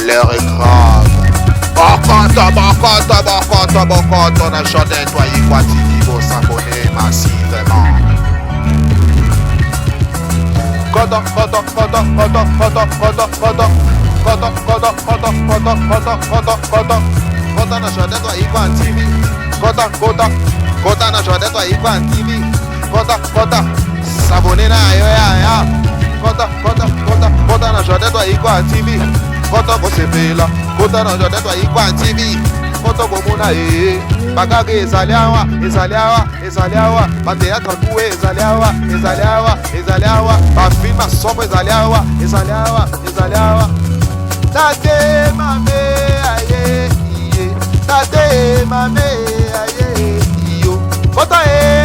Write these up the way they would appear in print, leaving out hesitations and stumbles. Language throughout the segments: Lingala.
L'heure est grave. Bokoto, on a chanté toi y quoi il faut s'abonner massivement. Koto, on a chanté toi y quoi TV. Koto, on a chanté toi y quoi TV. Koto, s'abonner na yo ya. Koto, on a chanté toi y quoi TV. Koto, ko sepela. Koto, on a chanté toi y quoi TV. Koto, ko mona Bagage ezaliawa, Bateatra kuwe ezaliawa, Bafilm asombo ezaliawa. Tate mame aye, tate mame aye, iyo. Kota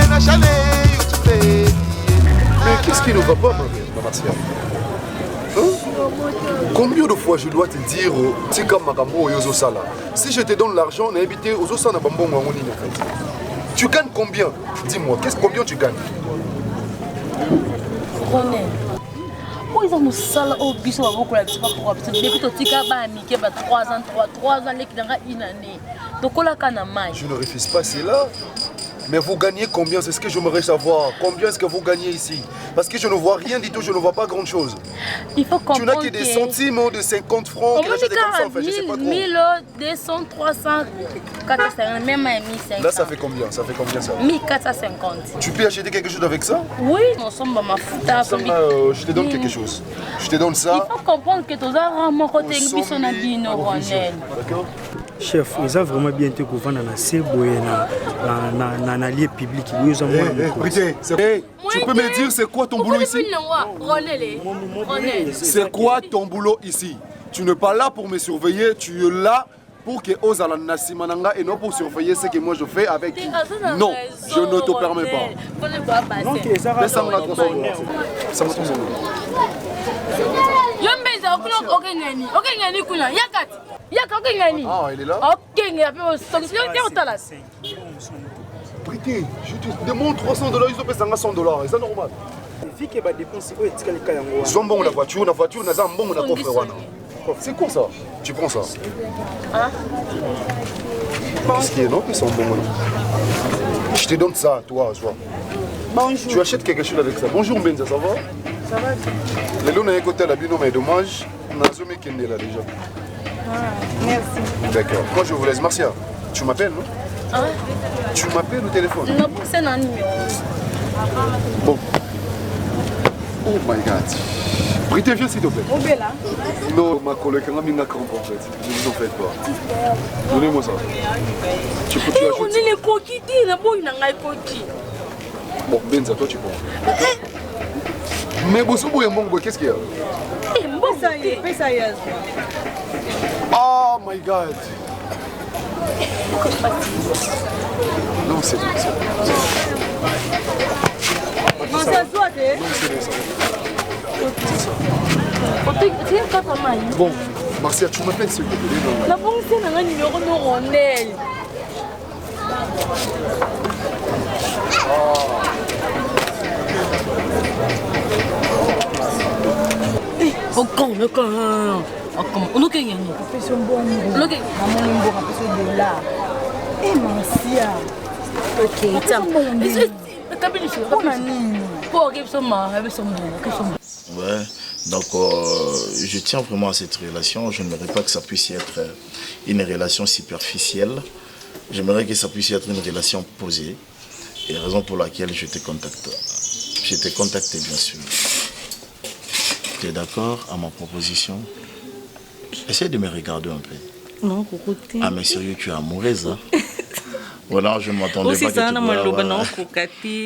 na chale YouTube. Mais qu'est-ce qui ne va pas, Marcia? Combien de fois je dois te dire, Tika Makambo Yozo Sala? Si je te donne l'argent, on a invité aux Osana Bambon en fait. Tu gagnes combien? Dis-moi, combien tu gagnes? René. Pourquoi ils ont nous sales au biseau avant qu'on a dit pas pourquoi? Depuis que tu as mis 3 ans, les qui dans une année. Donc on a canamai. Je ne refuse pas cela. Mais vous gagnez combien? C'est ce que j'aimerais savoir. Combien est-ce que vous gagnez ici? Parce que je ne vois rien du tout, je ne vois pas grand-chose. Il faut comprendre. Tu n'as que des centimes de 50 francs. Comment tu as 1000, 200, 300, 450, même 1500. Là, ça fait combien? Ça fait combien ça? 1450. Tu peux acheter quelque chose avec ça? Oui, nous sommes à ma fouta. Je te donne quelque chose. Je te donne ça. Il faut comprendre que tu as vraiment côté D'accord? Chef, ils ont vraiment bien été couverts dans la CBO dans l'allié public. Tu peux me dire c'est quoi ton boulot ici? C'est quoi ton boulot ici? Tu n'es pas là pour me surveiller, tu es là pour que Ozala Nasimananga et non pour surveiller ce que moi je fais avec qui. Non, je ne te permets pas. Ça me Ah, il est là? Prêtez, je te demande $300, ils ont payé $100, c'est normal. Ils ont bon la voiture, on a un bon coffre. C'est quoi ça? Tu prends ça? Qu'est-ce qui est non? Ils sont bons. Je te donne ça, toi, vois. Bonjour. Tu achètes quelque chose avec ça. Bonjour Benza, ça va? Ça va. Les lots n'ont côté la bino, mais dommage. On a zoomé qui est là déjà. Merci. D'accord. Moi je vous laisse. Marcia, tu m'appelles, non? Tu m'appelles au téléphone? Non, c'est un numéro. Bon. Oh my God. Brité, viens s'il te plaît. Obéla. Non, ma collègue, elle a mis un crampe en fait. Ne vous en faites pas. Donnez-moi ça. Tu peux acheter. On est les coquilles, on est les coquilles. Bon, Benza, toi tu prends. Mais Bosso Bouyambongo, qu'est-ce qu'il y a? Oh my God. Non, c'est bon. Non, c'est toi, Bon, Marcia, tu m'appelles s'il te plaît. La banque, c'est un numéro de rondelle. On a gagné. Ouais, donc je tiens vraiment à cette relation. Je n'aimerais pas que ça puisse être une relation superficielle. J'aimerais que ça puisse être une relation posée. Et raison pour laquelle je te contacte. Je t'ai contacté bien sûr. Tu es d'accord à ma proposition? Essaye de me regarder un peu. Non, Cocoté. Ah mais sérieux, tu es amoureuse, hein? Voilà, je ne m'attendais pas que tu vois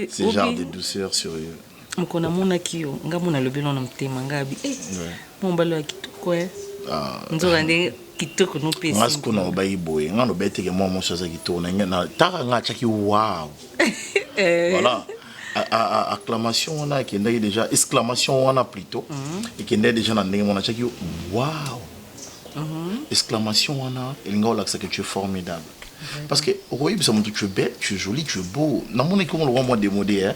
ce genre de douceur sérieux. Mkona muna kio nga muna lobelo na mtema ngabi mombalo kitoko nzoka ndenge kitoko no pesi nga sikuna obayi boye nga no beteke mo mo chaza kitoko na taka nga chaki wow. Voilà. Acclamation on a qui est déjà exclamation on a plutôt et qui est déjà na ndenge mona chaki wow. Exclamation on a il nga que tu es formidable. Parce que oui, tu es belle, tu es jolie, tu es beau. Dans mon école, on le voit moi démodé.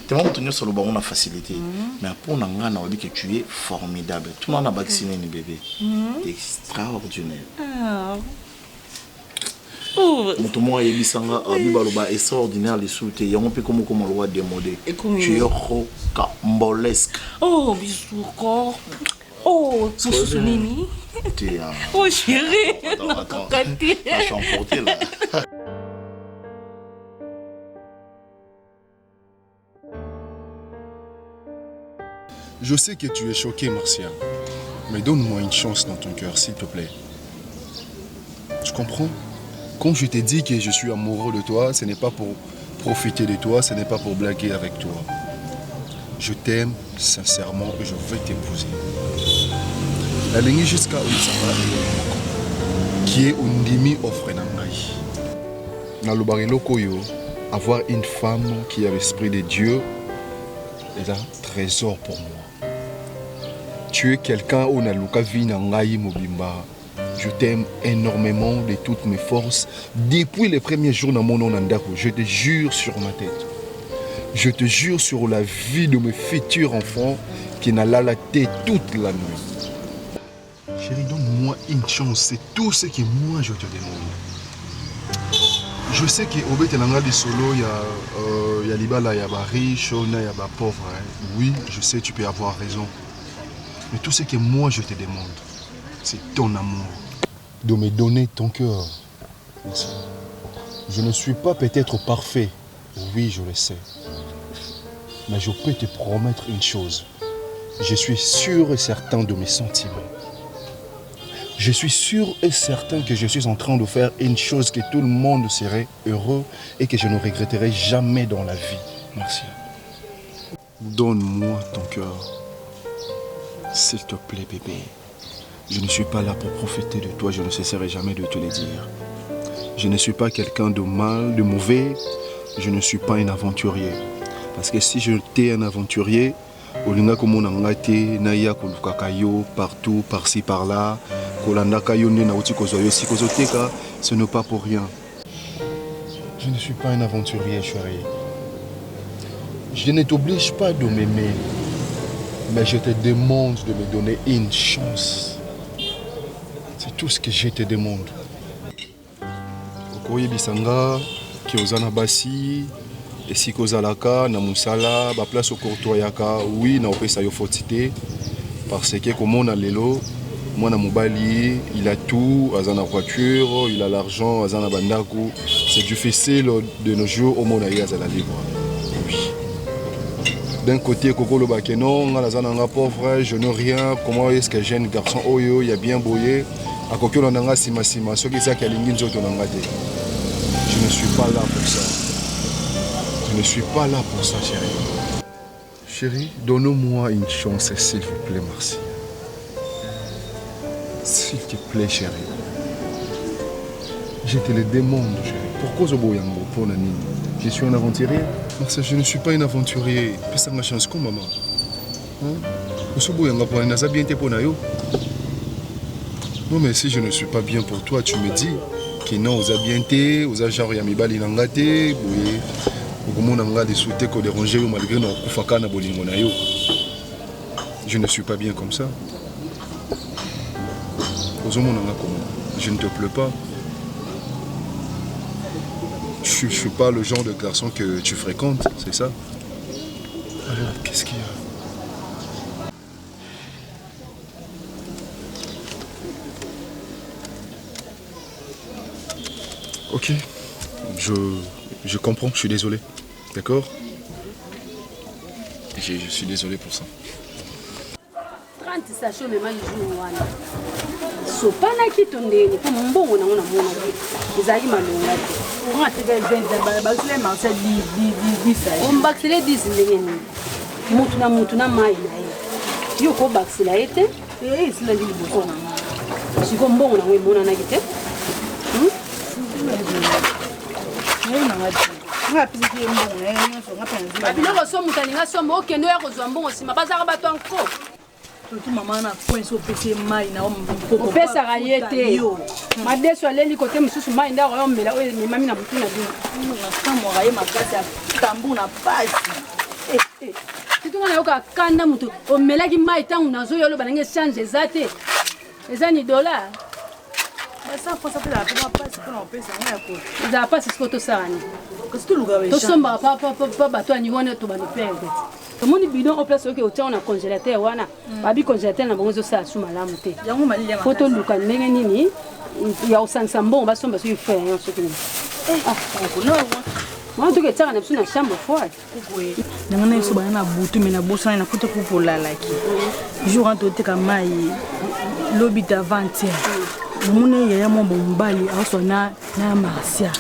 Tu m'as montré sur le bas, on a facilité. Mais pour nous, on a dit que tu es formidable. Tout le monde a vacciné les bébés. C'est extraordinaire. Tout le monde est extraordinaire. Les sous, il y a un peu comme on le voit démodé. Tu es rocambolesque. Oh, bisous, corps. Oh, sous Nini. Oh, chérie. Attends. Je suis emporté là. Je sais que tu es choqué, Marcia. Mais donne-moi une chance dans ton cœur, s'il te plaît. Tu comprends? Quand je t'ai dit que je suis amoureux de toi, ce n'est pas pour profiter de toi, ce n'est pas pour blaguer avec toi. Je t'aime sincèrement et je veux t'épouser. La ligne jusqu'à où ça va, qui est Undimi offre Nangai. Dans le barilo koyo, avoir une femme qui a l'esprit de Dieu est un trésor pour moi. Tu es quelqu'un où Naluka vit Nangai Mobimba. Je t'aime énormément de toutes mes forces. Depuis les premiers jours dans mon Nandako, je te jure sur ma tête. Je te jure sur la vie de mes futurs enfants qui n'a la tête toute la nuit. Chérie, donne-moi une chance. C'est tout ce que moi je te demande. Je sais qu'au Bételanga de Solo, il y a Libala, il y a riche, il y a pauvre. Oui, je sais, tu peux avoir raison. Mais tout ce que moi je te demande, c'est ton amour. De me donner ton cœur. Je ne suis pas peut-être parfait. Oui, je le sais. Mais je peux te promettre une chose. Je suis sûr et certain de mes sentiments. Je suis sûr et certain que je suis en train de faire une chose que tout le monde serait heureux et que je ne regretterai jamais dans la vie. Merci. Donne-moi ton cœur. S'il te plaît, bébé. Je ne suis pas là pour profiter de toi, je ne cesserai jamais de te le dire. Je ne suis pas quelqu'un de mal, de mauvais. Je ne suis pas un aventurier. Parce que si j'étais un aventurier, Olinga komona ngate naya kolukakayo partout, par-ci, par-là, kolandakayo ne nauti kozoyo si kozoteka, ce n'est pas pour rien. Je ne suis pas un aventurier, chérie. Je ne t'oblige pas de m'aimer, mais je te demande de me donner une chance. C'est tout ce que je te demande. Okoye bisanga, ki ozana basi, esika ozalaka, na musala, ba place au courtoyaka, oui, na opesa yo fotité. Parce que comme on a lelo, moi na mobali, il a tout, azana voiture, il a l'argent, azana bandaku. C'est difficile de nos jours au monde à azala libre. Oui. D'un côté, Kokolo Bakeno, on a azana pauvre, je n'ai rien. Comment est-ce que jeune garçon oyo, il a bien boyé. Je ne suis pas là pour ça. Je ne suis pas là pour ça, chérie. Chérie, donne-moi une chance, s'il vous plaît, merci. S'il te plaît, chérie. Je te le demande, chérie. Pourquoi je suis un aventurier? Parce que je ne suis pas un aventurier. Fais ma chance comme maman. Non, mais si je ne suis pas bien pour toi, tu me dis que non, vous avez bien été, vous avez genre yamibali nangate, oui, vous avez des souhaits qu'on dérange malgré nos koufakana bolingonayo. Je ne suis pas bien comme ça. Je ne te plais pas. Je ne suis pas le genre de garçon que tu fréquentes, c'est ça? Alors, qu'est-ce qu'il y a? Ok, je comprends, je suis désolé, d'accord? Je suis désolé pour ça. 30 sachets mais jour wana. So pana kitu ndeni kwa mbongo na mona izali malonga. On a tega 20 basile marché di ça. On baxile 10 ndeni. Mutu na mai na ye. Yo ko baxila ete, sila ndi boso na. Siko mbongo na we mona na kite. Surtout maman na point so pese mai na mpoko. Opesaka ye te. Madeso aleli kote mosusu mai nda koyombela oyo ememami na butu na bino. Nakamwaka ye makasi ya tambour na pasi. Titunga na yoka kanda mutu omelaki mai ntango nazoya oloba nange change eza te. Eza ni dollar. Basa kwa sape la pema pasi mpona opesa yango ya koti. Ezala pasi siko tosala ni. Kasi toluka ba tosombaka pa bato ya niveau wana tobano perde. Tomoni bidon en place oke otiango na congélateur wana babi congélateur na bango ezosala su malamu te. Yango malili ya makasi. Fo toluka ndenge nini ya kosangisa mbongo basomba soki fe yango soki nini. Mwana toke etiaka na biso na chambre froide. Nanga na biso bana na butu me na bosana na kuta kupolalaki. Jour an toteka mai lobi d'avant-hier. Namone yaya mwa bombali aso na Marcia.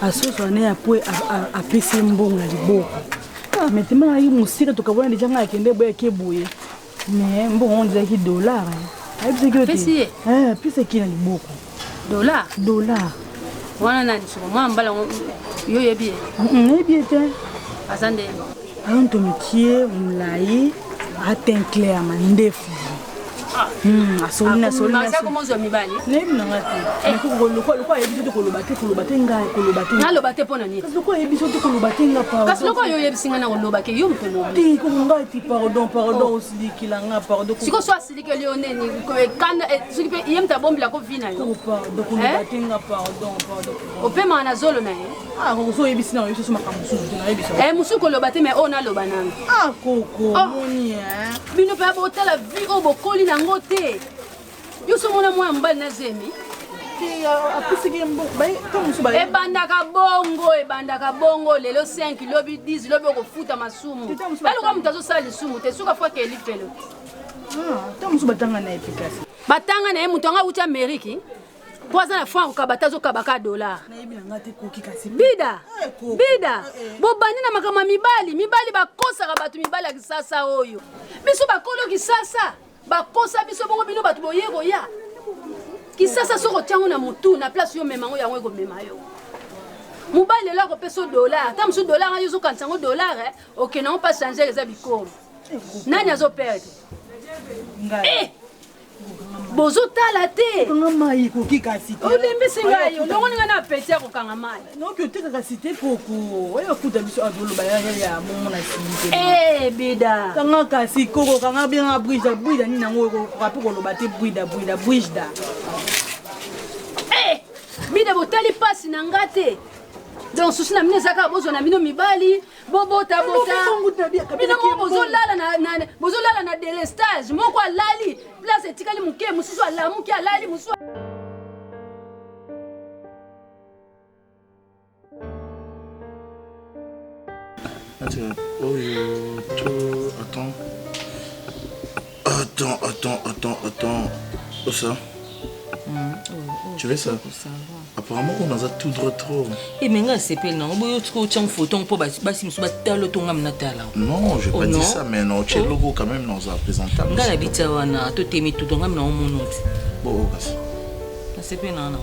Aso na ya po apesi mbongo na liboko. Mais tu m'as dit que tu as dit que tu as dit que tu mais bon, on dit que $. Puis c'est qui a beaucoup. $. Voilà, moi, je suis bien. Attendez. Alors, ton métier, on l'a eu, atteint clairement, défaut. Asolina. Comment je m'ibali? Nalobate pona ni. Kasi loko yo yebisinga na olobake yo mtolobi. Ti ko ngati pardon osidikilanga pardon. Siko so asidike lioneni ko kanda sikipe yemta bombi la ko vina yo. Pardon ko lobatenga pardon. Opema na zolo na ye. Ah ko so yebisina yo so makamusu na yebisa. Musu ko lobate me ona loba nanga. Ah koko moni bino pe abotala vie o bokoli nango te. Yo so mona mwa mbali na zemi. Ebandaka bongo lelo 5 lobi 10 lobi okofuta masumu. Eluka mutu azosala lisumu te suka fwa ke elifelo. Batanga na ye mutu anga uti Ameriki. Po aza na franc okabata azokabaka $. Bida. Bobandi na makambo ya mibali bakosaka bato mibali ya kisasa oyo. Biso bakolo kisasa bakosa biso bongo bino bato boye koya. Kisasa soko tiango na mutu na place yo memango yango ego mema yo. Mobile lelo ko peso $. Ta musu $, yo zo kantango $, OK na on pas changer les habits. Nani azo perdre? Bozo tala te. Kanga mai ko kikasi. Olembe singa yo, longo ninga na peti ko kanga mai. Non que te ka cité poko. Oya kuta biso azolo ba ya mona sinte. Bida. Kanga kasi koko kanga bien a brida ni nango ko rapi ko lobate brida. Bida botali pasi na ngate. Donc souci na mine zaka bozo na mino mibali, bobota. Bino mo bozolala na délestage, moko alali, place etikali muke mususu alamu ki alali mususu. Attends. Où ça? Tu veux ça? Apparemment on a tout droit trop. Et maintenant c'est pas non. Boyo tu photo pour basi musuba talo tonga mnatala. Non, je pas dit ça mais non, tu es logo quand même dans un présentable. Ngala bita wana to temi tout tonga mna omonoti. Bon, kasi. C'est pas non.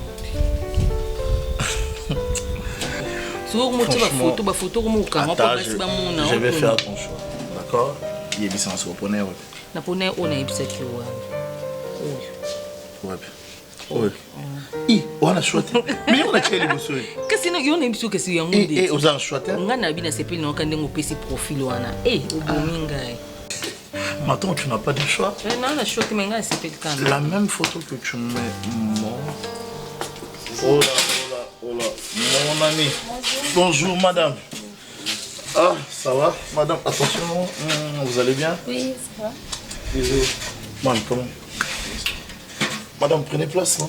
So ko ba photo ko muka mo pa basi ba mona. Je vais faire ton choix. D'accord? Il est bien sur poney ouais. Na poney on a ibisa kiwa. Ouais. On a choisi. Mais on a créé les bosses. Qu'est-ce que on a ibisa que c'est yango de. Et on a choisi. Ngana bina sepeli na kande ngo pesi profil wana. Obominga. Maintenant tu n'as pas de choix. Non, la choix mais ngana sepeli kana. La même photo que tu mets moi. Oh là. Mon ami. Bonjour madame. Ah, ça va madame, attention. Vous allez bien? Oui, ça va. Désolé. Comment? Madame, prenez place, non?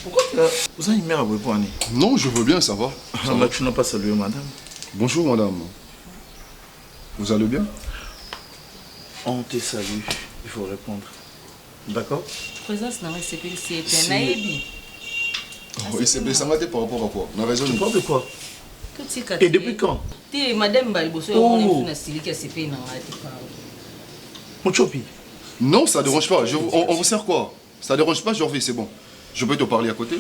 Pourquoi vous avez une mère à vous poigner? Non, je veux bien, ça va. Tu n'as pas salué, madame. Bonjour, madame. Vous allez bien? On te salue, il faut répondre. D'accord? Présence n'a pas c'est un aïbi. Oui, c'est ça m'a dit par rapport à quoi? On a raison. Tu parles de quoi? Et depuis quand? Madame Balboso, on a stylé qui a CP dans la Mon chopi? Non, ça ne dérange pas. On vous sert quoi? Ça ne dérange pas, Jorvi, c'est bon. Je peux te parler à côté?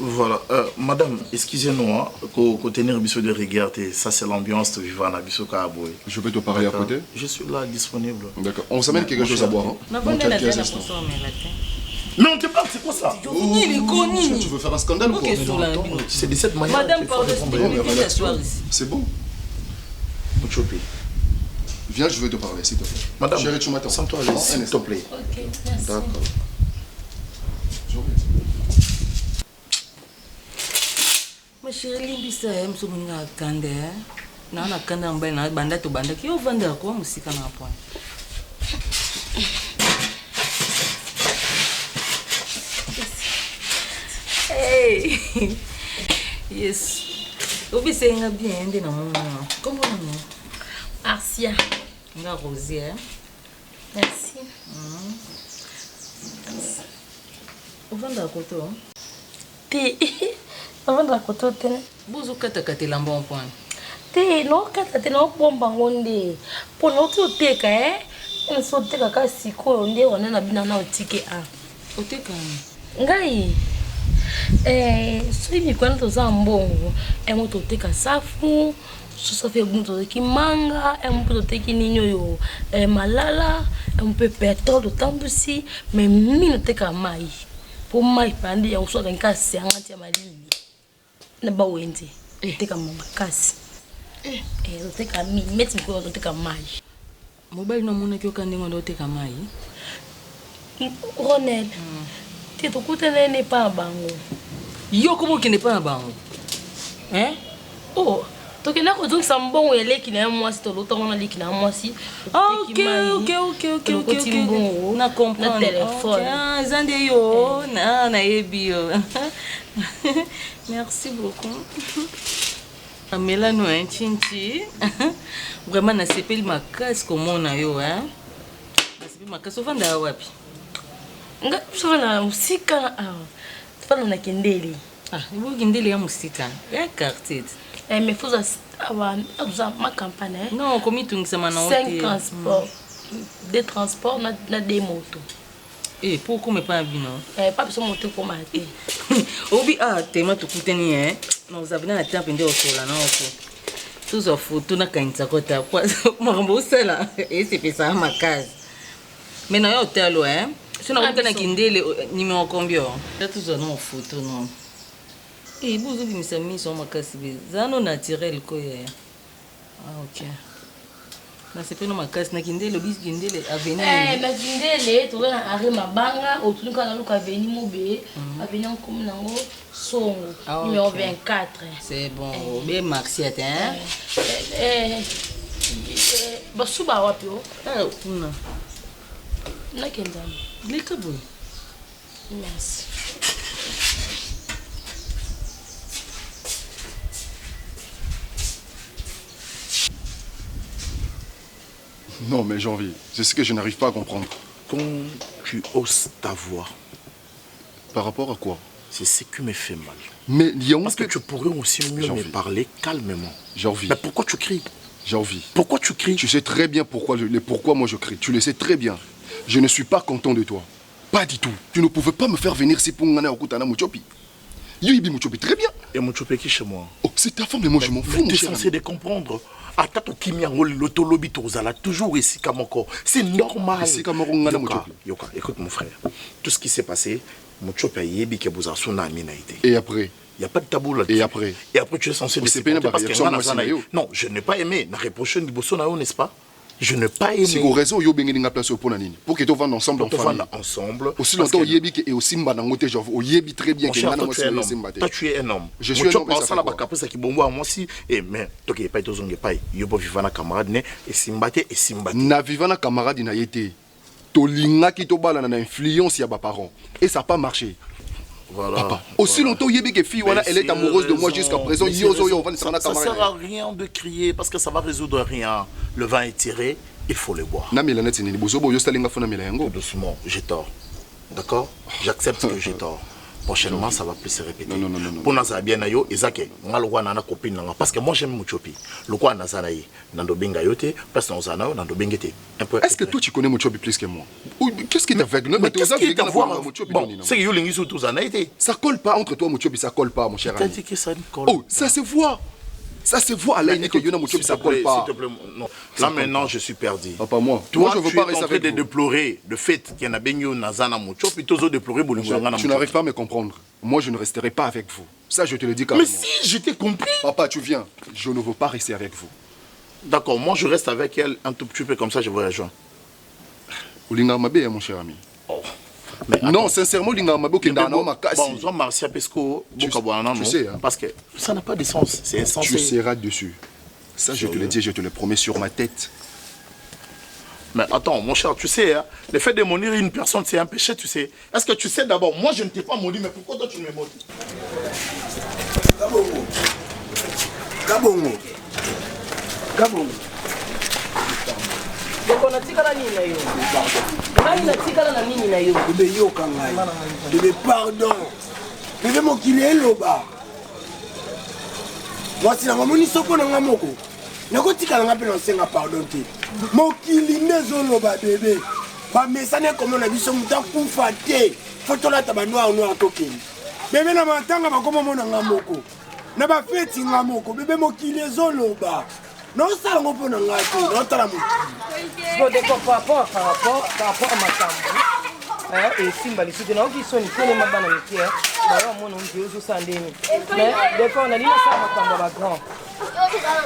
Voilà. Madame, excusez-nous, hein, qu'on tenir biso de regarder. Ça, c'est l'ambiance de vivant à biso Kaboy. Je peux te parler à côté? Je suis là, disponible. D'accord. On s'amène quelque chose à boire. Hein? Mais on te parle, c'est quoi ça? Tu veux faire un scandale ou quoi? C'est de cette manière. Madame, pardon, c'est bon. Viens, je veux te parler, s'il te plaît. Madame, chérie, tu m'attends. sens-toi à l'aise, s'il te plaît. Ok, merci. D'accord. Ma chérie, limbisa ya msomuninga akande na na kanda mbele na banda to banda ki ovanda kwa musika na point. Hey. Yes. Obi senga bien ndi na mona. Comment on est? Arcia. Nga Rosier. Merci. Ovanda kwa to. Te. Ovanda kwa to te. Buzu kata katela mbon point. Te no kata te no bomba ngonde. Po no to teka ene so teka ka siko nde wana na bina na otike a. Oteka. Ngai. Soki mikwana toza mbongo emo toteka safu soso fe gunto toteki manga emo mpe toteki nini oyo malala emo mpe petrol totambusi me mini toteka mai mpo mai pandi yango so akangi kasi yanga tia malili na bawenze toteka makasi toteka mini meti mikolo toteka mai mobali namonaki oka ndenge ndo oteka mai Ronel te tokutana ne pa bango yo komo kende pa bango oh tokenda kozongisa mbongo eleki na ya mwasi tolota wana leki na mwasi ok na comprendre na telefone eza nde yo nayebi yo merci beaucoup amelano chinchi vraiment nasepeli makasi komona yo nasepeli makasi ovanda wapi nga sovana musika fana na kendele ebokendele ya mosika ya quartier mais faut aza ma campagne non komitungisama na 5 transport de transport na de moto po okoma epa na bino pa biso moto ekoma te obi tema tokutani naozabina na tempe nde osola na oko tozwa foto nakanisako ta makambo osala esepesaka makasi me na yo otalo so nakutana kindele numéro combien tozwa na foto non bozobimisa miso makasi be zano naturel koya ok nasepena makasi na kindele obisi kindele avenir na kindele toza na arrêt mabanga otunika na luka avenir mobe avenir nkomi nango songo numéro 24 c'est bon obe marciate basuba wapi o kuna nakendani leka boy merci. Non, mais j'ai envie. C'est ce que je n'arrive pas à comprendre. Quand tu oses ta voix. Par rapport à quoi? C'est ce qui me fait mal. Mais parce que tu pourrais aussi mieux me parler calmement. J'ai envie. Mais pourquoi tu cries? J'ai envie. Pourquoi tu cries? Tu sais très bien pourquoi moi je crie. Tu le sais très bien. Je ne suis pas content de toi. Pas du tout. Tu ne pouvais pas me faire venir ici pour m'en Okutana Muchopi. Yoibi Muchopi, très bien. Et Muchopi qui chez moi? Oh, c'est ta femme, mais moi je m'en fous. Tu es censé de comprendre. Atato Kimiango, l'autolobi Tozala, toujours ici comme encore. C'est normal. Ici comme Yoka, écoute mon frère. Tout ce qui s'est passé, Muchopi a yebi que vous avez son aminaïté. Et après? Il n'y a pas de tabou là-dessus. Et après, tu es censé de se porter parce que non, je n'ai pas aimé. Na reproché ni Bosonao, n'est-ce pas? Je n'ai pas aimé. Si vous raison, yo bengi nga place pour nanini. Pour que tu vends ensemble en famille. Ensemble. Aussi longtemps yebi et aussi mbanangote genre yebi très bien que ngana moi c'est toi tu es un homme. Je suis un homme. Ça la bakapo ça qui bombo moi si et mais toi qui pas tozonge pas yo bo vivana camarade ne et simbate. Na vivana camarade na yete. Tolinga ki to bala na influence ya ba parents et ça pas marché. Voilà. Papa. Aussi longtemps yebi que fille voilà elle est amoureuse de moi jusqu'à présent yozo yo on va ça sert à rien de crier parce que ça va résoudre rien. Le vent est tiré. Il faut le boire. Doucement, j'ai tort. D'accord? J'accepte que j'ai tort. Prochainement, ça va plus se répéter. Non. Pour nous, ça bien ayo, Ezake, moi le roi nana copine parce que moi j'aime Mochopi. Le roi nazanaï, nando benga yote, parce que nous anao nando bengete. Est-ce que toi tu connais Mochopi plus que moi? Qu'est-ce qui t'a fait? Mais qu'est-ce qui t'a voir Mochopi? Bon, c'est que yolingi sur tous anaïté. Ça colle pas entre toi Mochopi, ça colle pas mon cher ami. T'as dit que ça ne colle. Oh, ça se voit. Ça se voit à l'année que Yona Mochopi ça colle pas. S'il te plaît, non. Là maintenant je suis perdu. Pas moi. Toi, je veux tu pas es rester en train avec de vous. déplorer le fait qu'il y en a bien Nazana Mochopi, plutôt déplorer Bolingana. Tu n'arrives pas à me comprendre. Moi, je ne resterai pas avec vous. Ça, je te le dis carrément. Mais si, je t'ai compris. Papa, tu viens. Je ne veux pas rester avec vous. D'accord, moi je reste avec elle un tout petit peu comme ça, je vous rejoins. Olinga Mabé, mon cher ami. Oh. Mais non, sincèrement, Olinga Mabé, qui est dans ma casse. Bon, on Marcia Pesco, tu sais, hein. Parce que ça n'a pas de sens. C'est insensé. Tu seras dessus. Ça, je te le dis, je te le promets sur ma tête. Mais attends, mon cher, tu sais, hein, le fait de maudire une personne, c'est un péché, tu sais. Est-ce que tu sais d'abord, moi je ne t'ai pas maudit, mais pourquoi toi tu me maudis? Kabongo. Donc on a tikala nini na yo? Nani na tikala na nini na yo? Bébé yo kangai. Bébé pardon. Bébé mokili eloba. Mwasi na ngamoni soko na ngamoko. Nako tikala ngape na senga pardon te. Mokili nezoloba bébé. Ba mesane comme na biso muta kufa te. Fotola tabanwa ono atokeli. Bébé na matanga bakoma mona ngamoko. Na ba feti ngamoko bébé mokili ezoloba. Non ça on peut na ngati, non tala mokili. Bon d'accord par rapport à ma chambre. Et Simba les soutiens qui sont ni tellement bana miki hein. Ba yo mona ndio zo sandeni. Mais d'accord on a dit ça makambo ba grand.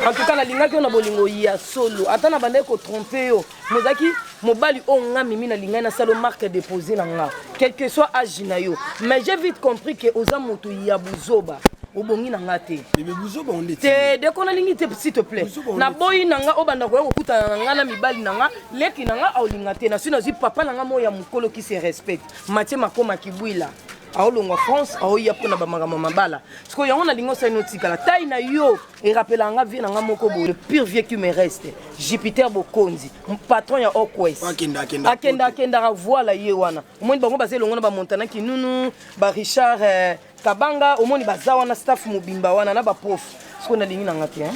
En tout cas na linga ki na bolingo ya solo. Ata na bande ko tromper yo. Mozaki mobali o nga mimi na linga na salo marque déposé na nga. Quel que soit âge na yo. Mais j'ai vite compris que oza moto ya buzoba. Obongi na ngate. Bébé buzoba on était. Te de kona lingi te s'il te plaît. Na boyi na nga obanda ko kuta na nga na mibali na nga leki na nga olinga te na sino zi papa na nga mo ya mukolo qui se respecte. Mathieu makoma kibwila. Aolongwa France aoya pona ba magama mabala. Parce que yango na lingo sa inotika la taille na yo et rappela nga vie na nga moko bo le pire vieux qui me reste. Jupiter Bokonzi, mon patron ya Okwes. Akenda voilà ye wana. Omoni bango basé longo na ba Montana ki nunu ba Richard Kabanga omoni baza wana staff mobimba wana na ba prof. Ce qu'on a lingi na ngati hein.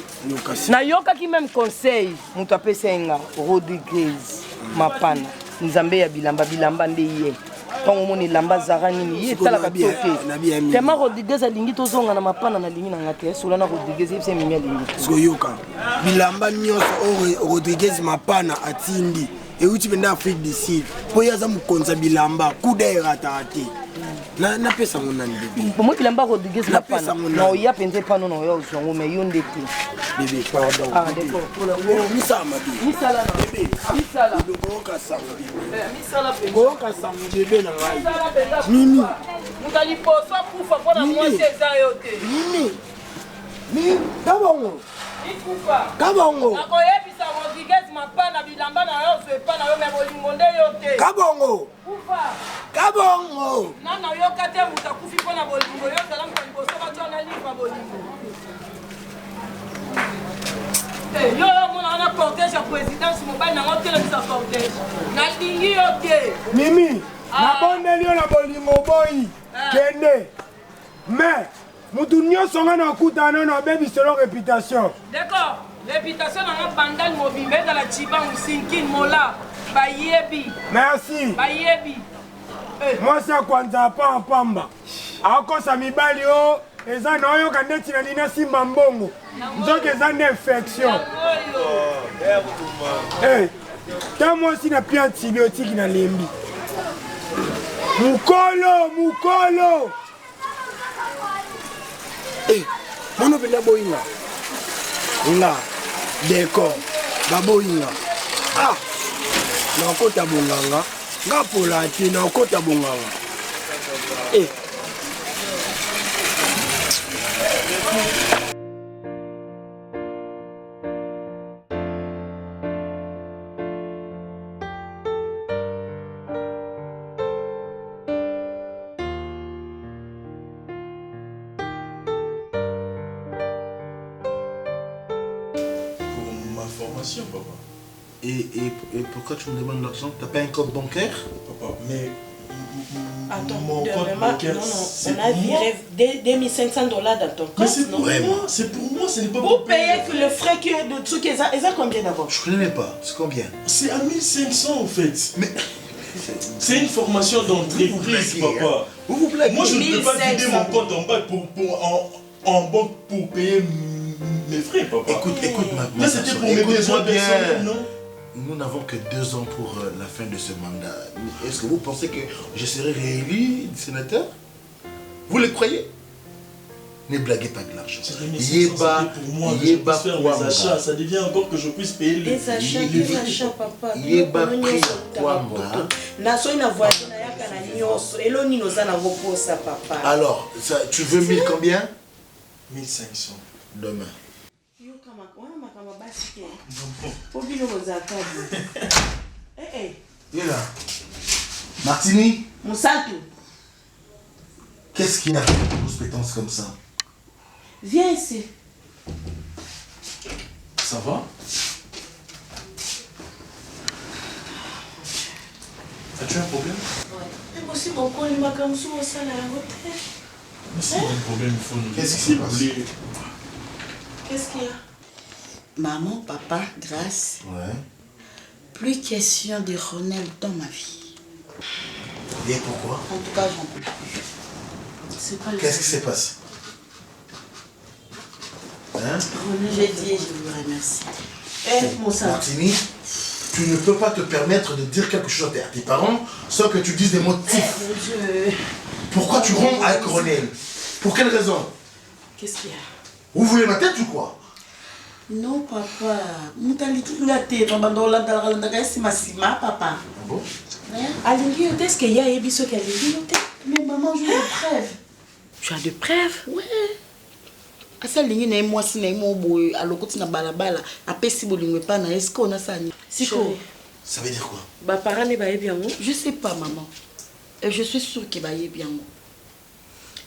Na yoka ki même conseil mutu apesenga Rodriguez Mapana. Nzambe ya bilamba nde ye. Quand on est lamba zarani ni tala ka toke tema Rodriguez alingi tozonga na mapana na lingi na ngate solana Rodriguez yebse mimi alingi soyoka bilamba nyonso Rodriguez mapana atindi et uti benda Afrique du Sud po yaza mukonza bilamba kudera tati na pesa mona bébé moi bilamba Rodriguez mapana na oya pente pano na oya uzongo me yonde te bébé pardon ah d'accord pour la misala bébé misala dokoka sanga bébé misala pe dokoka sanga bébé na ngai mimi mutali poso kufa pona mwasi eza yote mimi kabongo kabongo nakoyebisa Rodriguez mapana bilamba na yo zepa na yo me bolingo nde yote kabongo kufa kabongo nana yoka te mutakufi pona bolingo yo zala mutali poso batona lipa bolingo yo mona na cortège ya présidence mobile nango telemisa cortège nalingi yo te mimi nabondeli yo na bolingo boyi kende mais mutu nyonso nga nakutana na bebiselo réputation d'accord réputation nanga bandal mobimbe ezala cibangu sinkin mola bayebi merci bayebi mwasi akwanza pa pamba akosa mibali o eza na oyoka ndeti na nina simba mbongo nzoki eza nde infection ta mwasi na pia antibiotiki na lembi mukolo mono penda boyinga nga décor baboyinga nakota bonganga nga pola te nakota bonganga Papa. Et pourquoi tu me demandes l'argent? T'as pas un compte bancaire? Papa, mais Attends, mon compte non, bancaire, on a viré $2500 dans ton compte. Mais c'est pour moi, c'est pour moi, ce n'est pas pour payer que le frais que de trucs, ils ont combien d'abord? Je connais pas, c'est combien? C'est à 1500 en fait. Mais c'est une formation d'entreprise, papa. Vous blaguez. Moi, je ne peux pas vider mon compte en banque en banque pour payer mes frais, papa. Écoute, là, c'était pour mes besoins personnels, non? Nous n'avons que 2 ans pour la fin de ce mandat. Est-ce que vous pensez que je serai réélu sénateur? Vous le croyez? Ne blaguez pas de l'argent. Yéba, pour moi, que je puisse faire mes achats. Ça devient encore que je puisse payer les achats, papa. Yéba, pris quoi, moi? Alors, tu veux 1000 combien? 1500. Demain. Là. Martini. Moussatou. Qu'est-ce qu'il y a de grosses pétances comme ça? Viens ici. Ça va? As-tu un problème? Mais aussi, mon con, il m'a comme ça au sein de la hôtel. Mais c'est un problème, il faut nous. Qu'est-ce qui se passe? Qu'est-ce qu'il y a? Maman, papa, grâce. Ouais. Plus question de Ronald dans ma vie. Et pourquoi? En tout cas, j'en peux plus. Qu'est-ce qui se passe? Hein? J'ai dit et je vous remercie. Mon sang. Martini, tu ne peux pas te permettre de dire quelque chose à tes parents sans que tu dises des motifs. Pourquoi tu romps avec Ronel? Pour quelle raison? Qu'est-ce qu'il y a? Vous voulez ma tête ou quoi? Non, papa. Papa. Ah bon? Alingi, est-ce qu'il y a Ebiso qui a dit? Mais maman, j'ai des preuves. Tu as des preuves? Ouais. Asa lingi na moi si na mo boy alokoti na balabala apesi bolingwe pa na est-ce qu'on a ça ni? Siko. Ça veut dire quoi? Bah parents ne baillent bien. Je sais pas maman. Et je suis sûre qu'il baillait bien.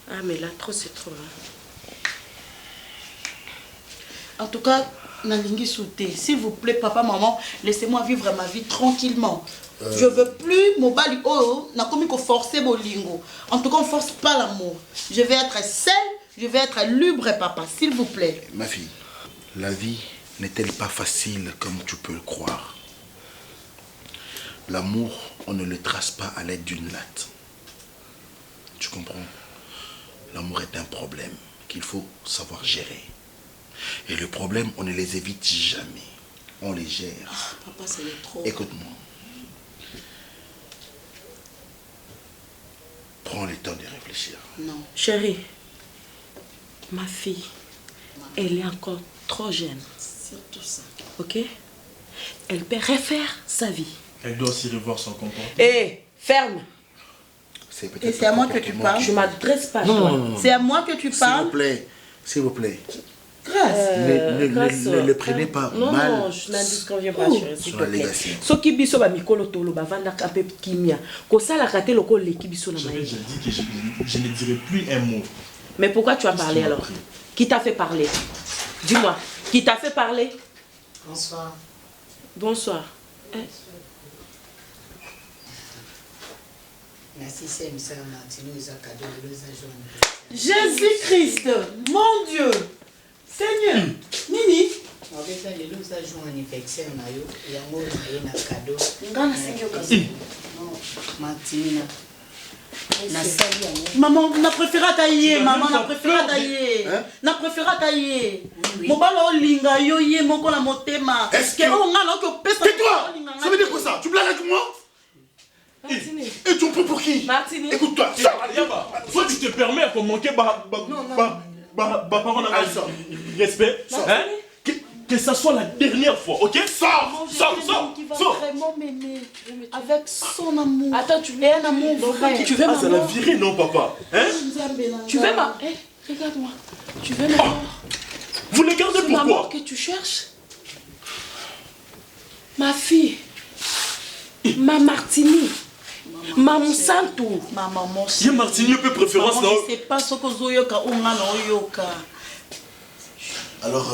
Ah mais là trop c'est trop. En tout cas, nalingi sauter. S'il vous plaît papa maman, laissez-moi vivre ma vie tranquillement. Je veux plus mon bali oh na komi ko forcer bolingo. En tout cas, on force pas l'amour. Je vais être seule. Je vais être libre, papa, s'il vous plaît. Ma fille, la vie n'est-elle pas facile comme tu peux le croire? L'amour, on ne le trace pas à l'aide d'une latte. Tu comprends? L'amour est un problème qu'il faut savoir gérer. Et le problème, on ne les évite jamais. On les gère. Papa, c'est trop. Écoute-moi. Prends le temps de réfléchir. Non. Chérie. Ma fille, elle est encore trop jeune. Surtout ça. Ok? Elle peut refaire sa vie. Elle doit aussi revoir son comportement. Hé, ferme! Et c'est à moi que tu parles? Je ne m'adresse pas à toi. Non. C'est à moi que tu parles? S'il vous plaît, s'il vous plaît. Grâce. Ne le prenez pas mal. Non, je n'en conviens pas, chérie, s'il te plaît. Ce qui biso ba mikolo tolo ba vanda kape kimia. Ko sala kate loko leki biso na J'avais déjà dit que je ne dirai plus un mot. Mais pourquoi tu as parlé alors? Qui t'a fait parler? Dis-moi, qui t'a fait parler? Bonsoir. Bonsoir. Merci, c'est M. Martino, ils ont cadeau de Jésus-Christ, mon Dieu, Seigneur, Nini. Maman, on a préféré tailler, maman, on a préféré tailler. On a préféré tailler. Mon ballon linga yo ye mon ko la motema. Est-ce que on a là que pèse. Tais-toi. Ça veut dire quoi ça? Tu blagues avec moi? Et tu en prends pour qui? Martini. Écoute-toi. Toi tu te permets à manquer parole de respect. Que ça soit la dernière fois, ok? Sors! Vraiment m'aimer avec son amour. Attends, tu veux un amour vrai? Tu veux ma mort? Ça l'a viré, non, papa? Hein? Tu veux ma... regarde-moi. Tu veux ma mort? Vous les gardez pourquoi? C'est ma mort que tu cherches? Ma fille. Ma Martini. Ma Moussantou. Ma maman. Il y a Martini, peu préférence, non? Je ne sais pas ce que Zoyoka ou Yoka. Alors,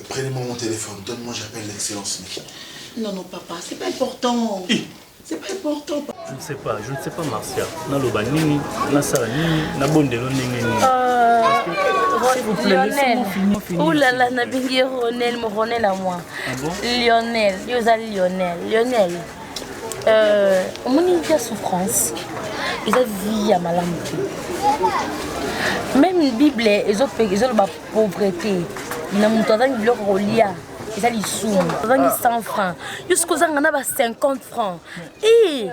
prenez-moi mon téléphone, donne-moi, j'appelle l'excellence. Non, non, papa, c'est pas important. C'est pas important, papa. Je ne sais pas Marcia. Naloba nini, nasala nini, nabondelo nini. S'il vous plaît, laissez-moi finir. Oh là là, Nabingi Ronel, mon Ronel à moi. Ah bon? Lionel, Lionel. On a une souffrance. Ils ont vie à malamé. Même la Bible, ils ont la pauvreté. Ils ont une Bible relia. Ils ont les sous. Ils ont 100 francs. Jusqu'aux ans, on a 50 francs. Et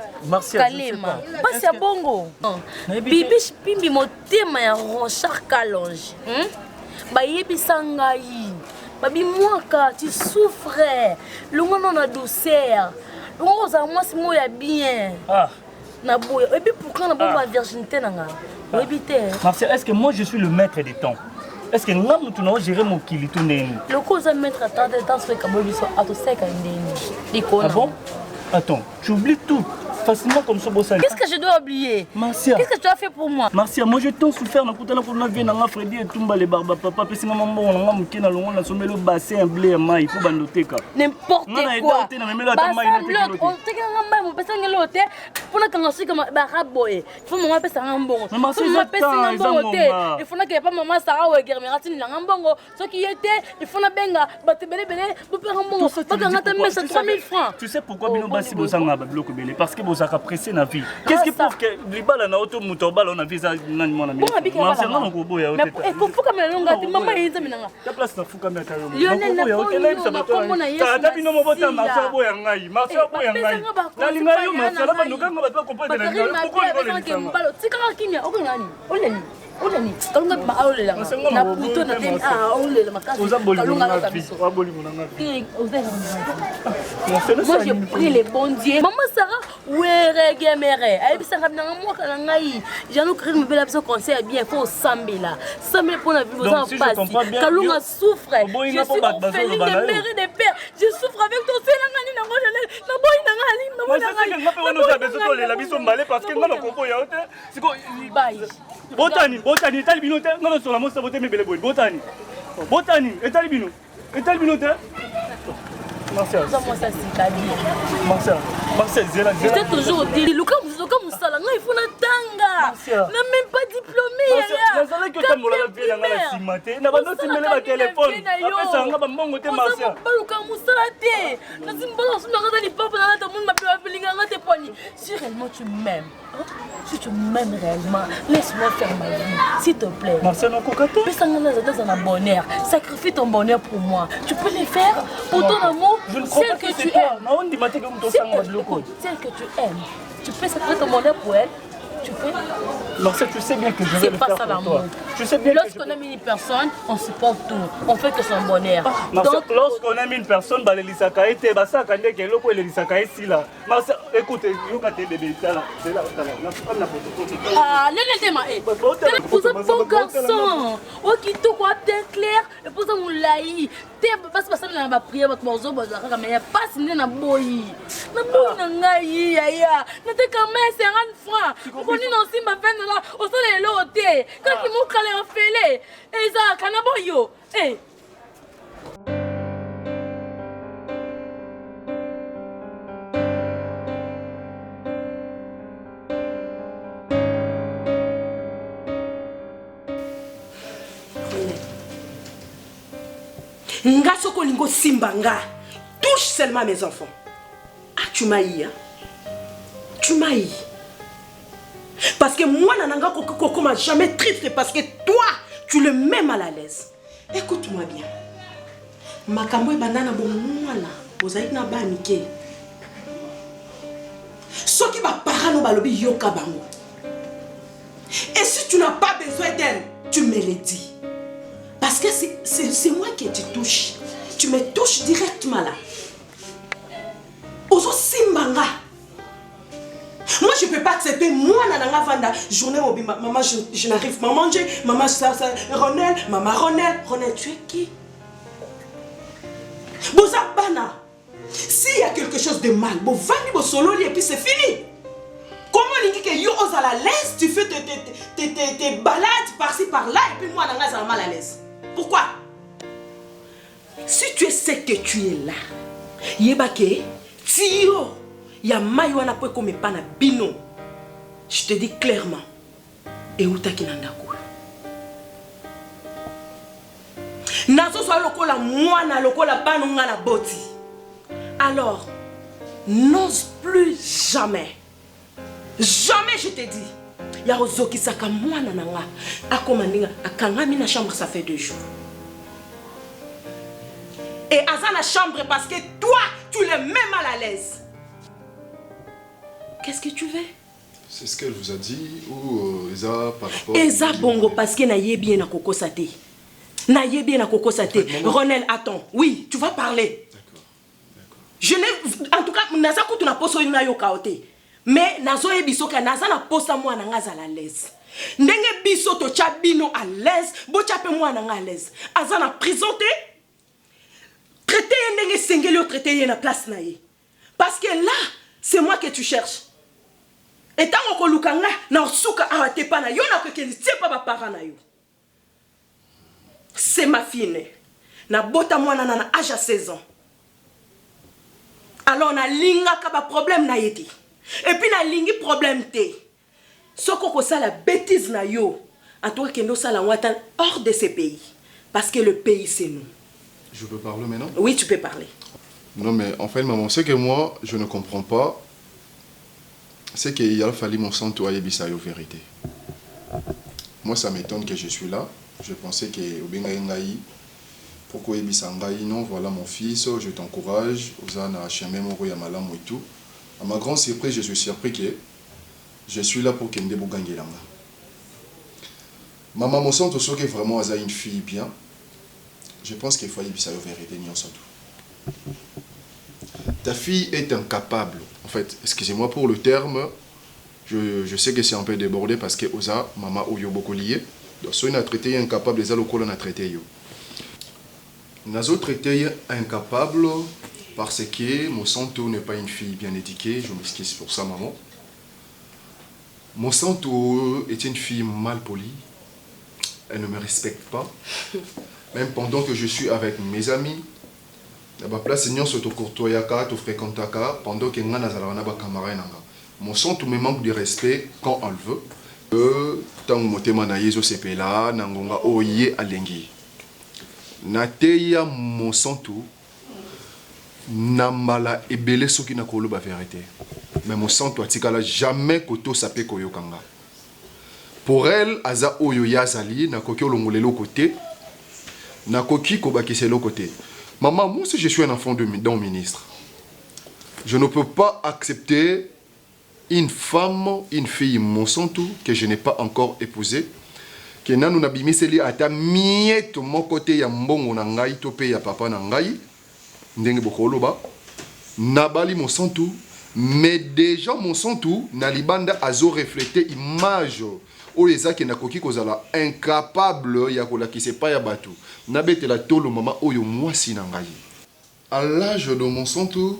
Kalema, pas si à Bongo. Bibi, Pimbi, mon thème est Rochard Kalonge. Bayebi Sangaï. Babi, moi, tu souffrais. Le monde a douceur. Le monde a moi, c'est moi, bien. Et puis pourquoi on a la virginité? Marcia, est-ce que moi je suis le maître des temps? Est-ce que nous avons géré mon kilito? Le cause est maître à temps de temps, c'est Ah bon? Attends, tu oublies tout facilement comme ce beau sang. Qu'est-ce que je dois oublier? Marcia, qu'est-ce que tu as fait pour moi? Marcia, moi j'ai tant souffert. Freddy et Tumba les barba papa. Parce que maman, on a mouké dans le monde, on a sommé le bassin, un blé, un maïs pour bandoteka. N'importe quoi. On t'a pour la commencer comme baraboy. Il faut maman passer un bon. Il faut que pas maman Sarah ou Germerati n'angambongo. Ce qui était, il faut la benga. Batte belé pour faire un bon. Pas qu'on a mis 3000 francs. Tu sais pourquoi Bino Bassi Bosanga bloc belé? Parce que Bosaka pressé na vie. Qu'est-ce qui prouve que les balles na auto moto balle on a vu ça nan mon ami. Marcia non ko boya au tête. Et pour que longa maman yinza minanga. Ta place na fuka meta yo. Lionel na ta ta bino mo bota Marcia boya ngai. Marcia boya ngai. Na linga yo Marcia la banduka ngaba ba comprendre na ngai. Pourquoi il veut le mbalo tika kimia okungani. Oleni kalunga ba aolela na puto na temi aolela makasi kalunga na biso aboli monanga. Moi j'ai pris les bons dieux. Maman Sarah were gemere ay bisanga na moi kana ngai janu kri me bela biso conseil bien faut sambela sambela pour la vie vous en passe kalunga souffre je suis orpheline de mère et de père je souffre avec ton selangani na ngo na boy na ngali na boy na ngali ngape wono sa beso to lela biso mbale parce que ngalo kombo ya hote siko bye Botani, etali bino te, non sur la mossa boté me bele boy. Botani, etali bino te. Marcel. Ça moi ça c'est Marcel, Zéla. Je t'ai toujours dit, Lucas Moussala, il faut la tanga. N'a même pas diplômé. Marcel, que tu m'as vu dans la cimate. N'a pas noté le téléphone. Après ça, on va m'en côté Marcel. Lucas Moussala té. N'a pas on dans les pop dans le monde m'a appelé dans tes poignées. Si réellement tu m'aimes. Si tu m'aimes réellement, laisse-moi faire ma vie, s'il te plaît. Marcel, on cocato. Mais ça nous a un bonheur. Sacrifie ton bonheur pour moi. Tu peux le faire pour ton amour. Je ne crois pas que tu aimes. Celle que tu aimes. Tu peux sacrifier ton bonheur pour elle. Tu peux. Marcel, tu sais bien que je vais le faire pour toi. Tu sais bien lorsqu'on aime une personne, on supporte tout. On fait que son bonheur. Marcel, lorsqu'on aime une personne, bah les lisakaï te bah ça quand il y a l'eau les lisakaï si là. Marcel, écoute, yo quand t'es bébé là, c'est là, ah, vous êtes bon garçon. Oh qui tout quoi t'es clair. Et pour ça on l'aïe. T'es parce que ça on va prier votre morceau, bah ça mais pas si na boy. Na boy na ngai ya. Na te quand même 50 francs. On non si ma peine là, au sol est l'hôtel. Quand il m'a calé en fêlé, et ça, canaboyo. Eh. Nga soko lingo simbanga. Touche seulement mes enfants. Ah, tu m'as eu, hein? Tu m'as eu. Parce que moi, Nananga Koko m'a jamais triste parce que toi, tu le mets mal à l'aise. Écoute-moi bien. Makambo et banana bon mwana. Ozaïk na ba mike. Soki ba parano balobi yoka bango. Et si tu n'as pas besoin d'elle, tu me le dis. Parce que c'est moi qui te touche. Tu me touches directement là. Ozo simbanga. Moi, je ne peux pas accepter, moi, Nananga Vanda, journée au maman, je n'arrive pas à manger, maman, Ronel, Ronel, tu es qui? Bozabana, s'il y a quelque chose de mal, Bovani, Bosolo, et puis c'est fini. Comment on dit que yo ose à la l'aise, tu fais tes balades par-ci par-là, et puis moi, Nananga, ça mal à l'aise. Pourquoi? Si tu sais que tu es là, Yebake, Tio, ya mai wana po comme pas na bino. Je te dis clairement. Et où taki na ndako. Nazo so lokola mwana lokola bano nga na boti. Alors, n'ose plus jamais. Jamais je te dis. Ya ozoki saka mwana na nga. Akomandinga akangami na chambre ça fait 2 jours. Et aza na chambre parce que toi tu le mets mal à l'aise. Qu'est-ce que tu veux? C'est ce qu'elle vous a dit ou Eza par rapport Eza bongo parce que na yebi na koko sate. Na yebi na koko sate. Ronel, attends. Oui, tu vas parler. D'accord. Je n'ai en tout cas naza kutu na poso na yo kaote. Mais nazo yebiso ka naza na posa moi na ngaza à l'aise. Ndenge biso to chabino à l'aise, bo chape moi na nga à l'aise. Aza na présenté traiter ndenge sengeli o traiter na place na ye. Parce que là, c'est moi que tu cherches. Et tant que lukanga na suka arate pa na yo na ko c'est pas ba parent na yo. C'est ma fille. Na bota moi na âge à 16 ans. Alors na linga ka ba problème na yeti. Et puis na lingi problème te. Soko ko ça la bêtise na yo. En tout cas que nous ça la watan hors de ce pays parce que le pays c'est nous. Je peux parler maintenant? Oui, tu peux parler. Non mais en fait maman, c'est que moi je ne comprends pas. C'est qu'il a fallu mon sang toi yebisa yo vérité. Moi ça m'étonne que je suis là. Je pensais que obenga ngai pourquoi yebisa ngai non voilà mon fils, je t'encourage, ozana chemin moko ya malamu et tout. À ma grande surprise, je suis surpris que je suis là pour Kende Bogangelanga. Maman mon sang aussi que vraiment a une fille bien. Je pense qu'il faut yebisa yo vérité ni ensemble. Ta fille est incapable. En fait, excusez-moi pour le terme, je sais que c'est un peu débordé parce que Oza, maman Oyo beaucoup lié. Donc, si on a traité incapable, les alocaux on a traité yo. Nazo traité incapable parce que mon santo n'est pas une fille bien éduquée. Je m'excuse pour ça, maman. Mon santo est une fille mal polie. Elle ne me respecte pas. Même pendant que je suis avec mes amis. La place seigneur se courtoyaka, te fréquentaka pendant que nga nazala na ba camarade nanga. Mon sang tout me manque de respect quand on le veut. Tant motema na yezo sepela nangonga oye alengi. Nateya mon sang tout nambala ebele soki na kolo ba vérité. Mais mon sang tout atikala jamais koto sapé koyokanga. Pour elle aza oyo yazali na koki olongolelo côté na koki kobakiselo côté. Maman, moi si je suis un enfant d'un ministre, je ne peux pas accepter une femme, une fille, mon sang tout, que je n'ai pas encore épousée, que nous n'abimiseli ata miette mon côté ya mbongo na ngai to pe ya papa na ngai, ndenge bokoloba, nabali mon sang tout, mais déjà mon sang tout, na libanda azo refléter image. Oyo qui na koki kozala incapable ya kolakise pa ya batu nabetela tolo mama oyo mwasi na ngai à l'âge de mon santo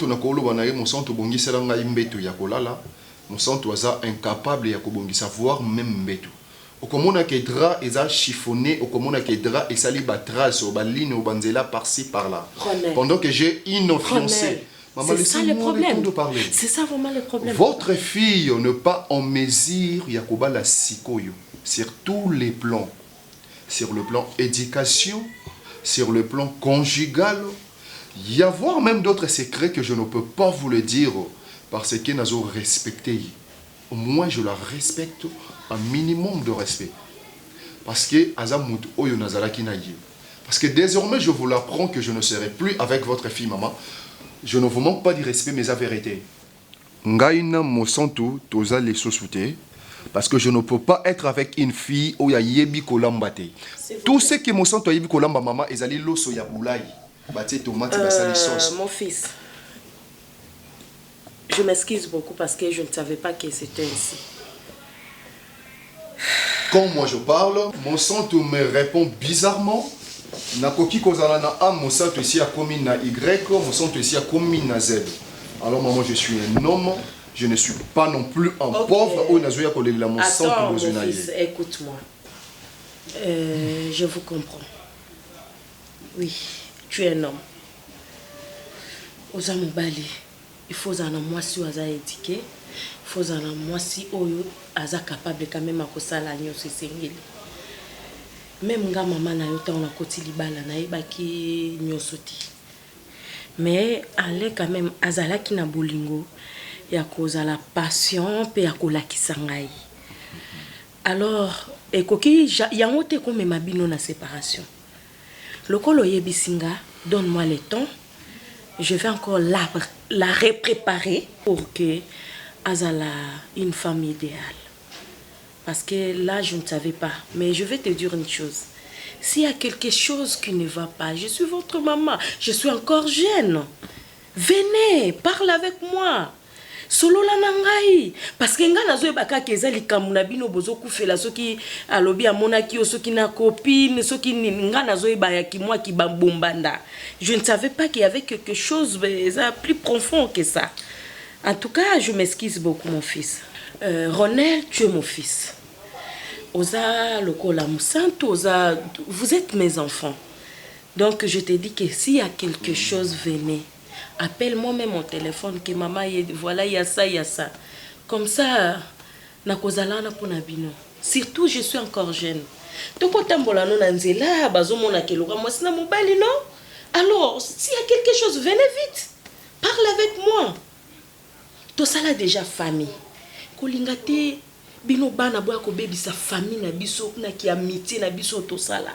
na koloba na ye mon santo bongisela ngai mbeto ya kolala mon santo aza incapable ya kobongisa voir même mbeto okomona ke dra eza chiffonné okomona ke dra esali ba trace o ba ligne o banzela par-ci par-là pendant que j'ai une fiancée. C'est ça le problème. C'est ça vraiment le problème. Votre fille n'est pas en mesure Yakoba la sikoyo sur tous les plans. Sur le plan éducation, sur le plan conjugal. Il y a voire même d'autres secrets que je ne peux pas vous le dire parce que nous avons respecté. Au moins je la respecte un minimum de respect. Parce que Azamut Oyo Nazalaki Naye. Parce que désormais je vous l'apprends que je ne serai plus avec votre fille maman. Je ne vous manque pas du respect, mais à vérité. Ngaïna mosantu toza les sosouté parce que je ne peux pas être avec une fille où il y a yebi kolambate. Tout ce qui mosantu yebi kolamba maman ezali loso ya boulay. Bati tomate basali sauce. Mon fils. Je m'excuse beaucoup parce que je ne savais pas que c'était ainsi. Quand moi je parle, mosantu me répond bizarrement. Nakoki kozala na A, mon sang ici a commis na Y, mon sang ici a commis na Z. Alors maman, je suis un homme, je ne suis pas non plus un pauvre. Attends mon fils, écoute-moi. Je vous comprends. Oui, tu es un homme. Oza Mobali, il faut que moi si aza étiqué, il faut que moi si oyo aza capable quand même à kosala nyonso sengeli. Même nga maman na yo ta on a koti libala na yebaki nyonso ti. Mais ale quand même azala ki na bolingo ya kozala passion pe ya kolakisa ngai. Alors ekoki yango te ko mema bino na séparation. Lokolo yebisinga, donne-moi le temps. Je vais encore la repréparer pour que azala une femme idéale. Parce que là, je ne savais pas. Mais je vais te dire une chose. S'il y a quelque chose qui ne va pas, je suis votre maman. Je suis encore jeune. Venez, parle avec moi. Solo la nangai. Parce que nga nazo ebaka keza likamuna bino bozo kufela soki alobi amona ki soki na copine soki nga nazo ebaya ki moi ki bambombanda. Je ne savais pas qu'il y avait quelque chose plus profond que ça. En tout cas, je m'excuse beaucoup mon fils. Ronel, tu es mon fils. Oza lokola musanto, oza, vous êtes mes enfants. Donc je te dis que s'il y a quelque chose, venez. Appelle-moi même mon téléphone que maman, voilà, il y a ça, il y a ça. Comme ça, na kozala na pona bino. Surtout, je suis encore jeune. Donc, otambola no nanzela, bazo mona kelora, moi c'est na mobile, non? Alors, s'il y a quelque chose, venez vite. Parle avec moi. Tout ça là déjà famille. Kolingate, bino bana boya ko baby sa famille na biso na ki amitié na biso tout ça là.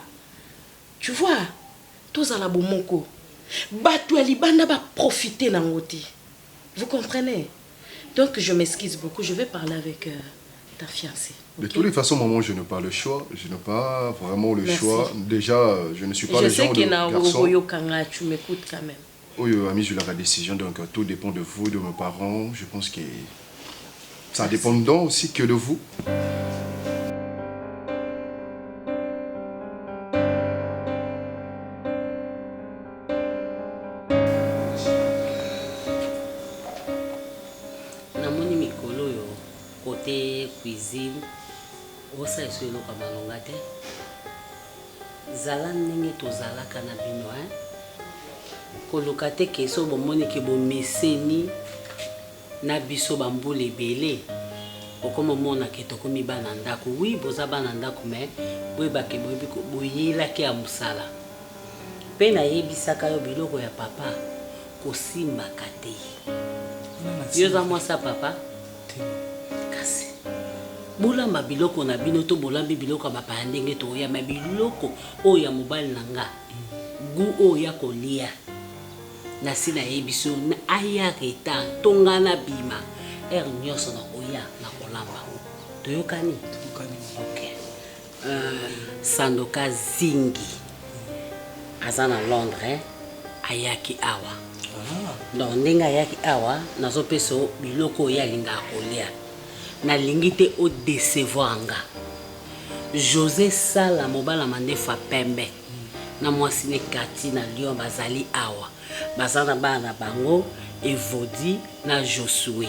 Tu vois? Tout ça là bomoko. Batu alibanda va profiter n'angoti. Vous comprenez? Donc je m'excuse beaucoup, je vais parler avec ta fiancée. Okay? De toutes les façons, maman, je n'ai pas le choix. Je n'ai pas vraiment le choix. Déjà, je ne suis pas le genre de garçon. Tu m'écoutes quand même. Oui, ami, je la décision, donc tout dépend de vous, de mes parents. Je pense que ça dépend donc aussi que de vous. Cuisine, osa esolo kama longate. Zala nenge to zala kana bino kolokate keso bomoni ke bo meseni na biso bambule belé. Okoma mona ke to komi bana ndako. Oui, boza bana ndako mais boye bake boyela ke ya musala. Pe na yebisaka yo biloko ya papa kosimba kate. Yoza mwasa papa. Bolamba biloko na bino to bolambi biloko ba ndenge to ya mabiloko o ya mobile nanga gu o ya kolia na sina yebiso na aya reta tongana bima nyoso na oya na kolamba toyokani OK Sandoka Zingi azana Londres ayaki awa donc ndenge ayaki awa nazo peso biloko ya linga kolia na lingite o décevoir nga. José Sala mobala mandefa pembe. Na mwasine kati na Lyon bazali awa. Bazana bana bango Evodi na Josué.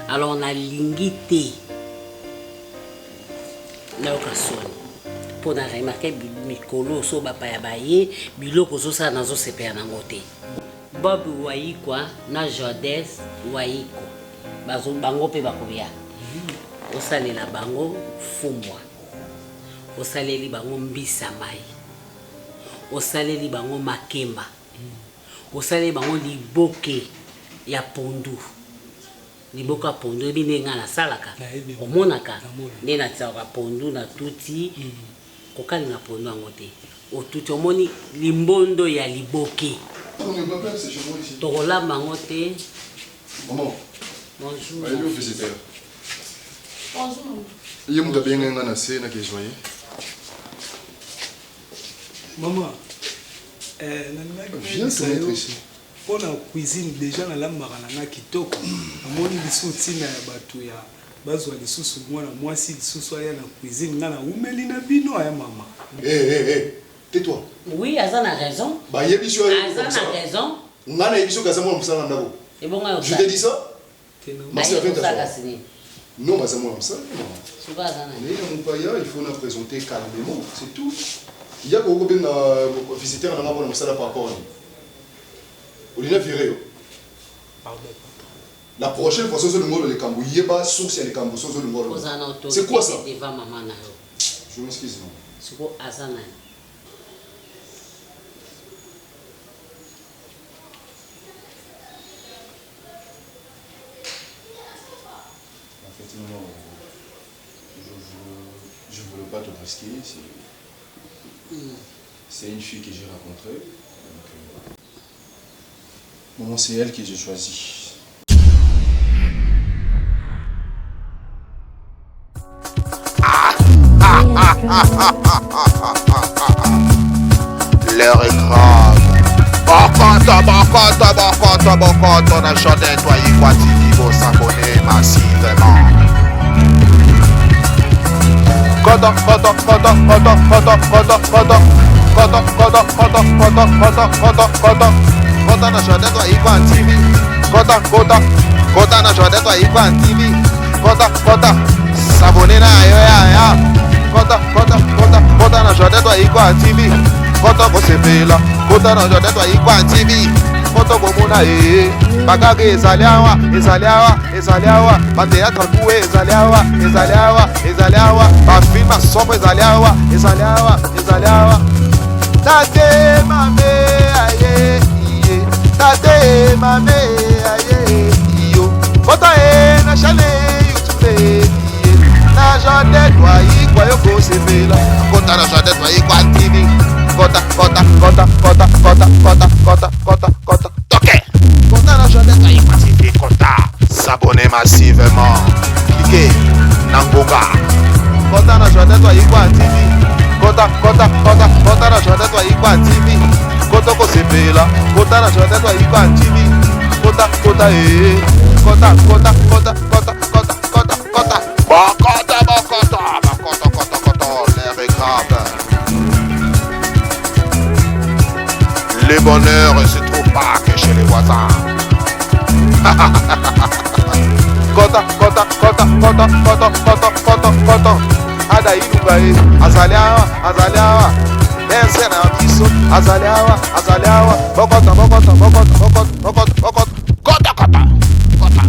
Alors na lingite na okasoni. Po na remarquer mikolo so bapa ya baye biloko so sa nazo sepea na ngote. Bob Waikwa na Jodes Waiko. Bazo bango pe bakobia. Osalela bango fumbwa. Osaleli bango mbisa mai. Osaleli bango makemba. Osaleli bango liboke ya pondu. Liboka pondu bine nga na salaka. Omonaka ne na tsaka pondu na tuti. Kokali na pondu angote. O tuti omoni limbondo ya liboke. Tokola bango te. Maman. Bonjour. Allez, visiteur. Il m'a bien engancé na kejoye. Maman, viens te mettre ici. Pour la cuisine déjà na la marana kitoko. Amoni biso tina ya batu ya bazwa lisusu mwana mwasi lisusu ya na cuisine ngana umeli na bino ya mama. Tais-toi. Oui, Azana a raison. Bah yebiso Azana a raison. Ngana yebiso kazamo msala ndako. Et bon moi je te dis ça. Merci à toi. Non, mais c'est moi ça. Il faut nous présenter calmement, c'est tout. Il y a beaucoup de visiteurs dans la salle par rapport à nous. On est viré. La prochaine fois, c'est le mot de l'écambo. Yéba, source, il y a l'écambo, source, le mot. C'est quoi ça? Je m'excuse. C'est quoi Azana? Effectivement, je ne voulais pas te brusquer. C'est une fille que j'ai rencontrée. Donc, c'est elle que j'ai choisie. L'heure est grave. Bokoto, na chanté toi Ikwatini, faut s'abonner massivement. Koto, na chanté toi Ikwatini. Kota na chanté toi Ikwatini. Kota, s'abonner na ya. Kota na chanté toi Ikwatini. Kota ko sepela. Kota na chanté toi Ikwatini. Koto komuna bagage ezaliawa bateatre kuwe ezaliawa bafilme asombo ezaliawa tate mame aye tate mame aye iyo kota na chane youtube na jode toi ikwa yoko sepela kota na jode toi ikwa tv kota toqué kota na jode toi ikwa tv kota s'abonner massivement cliquez nangonga kota na jode toi ikwa tv kota na jode toi ikwa tv kota ko sepela kota na jode toi ikwa tv kota l'air est grave. Le bonheur ne se trouve pas que chez les voisins. Kota. Ada ilugae, azaliawa. Ese na biso, azaliawa. Bokota.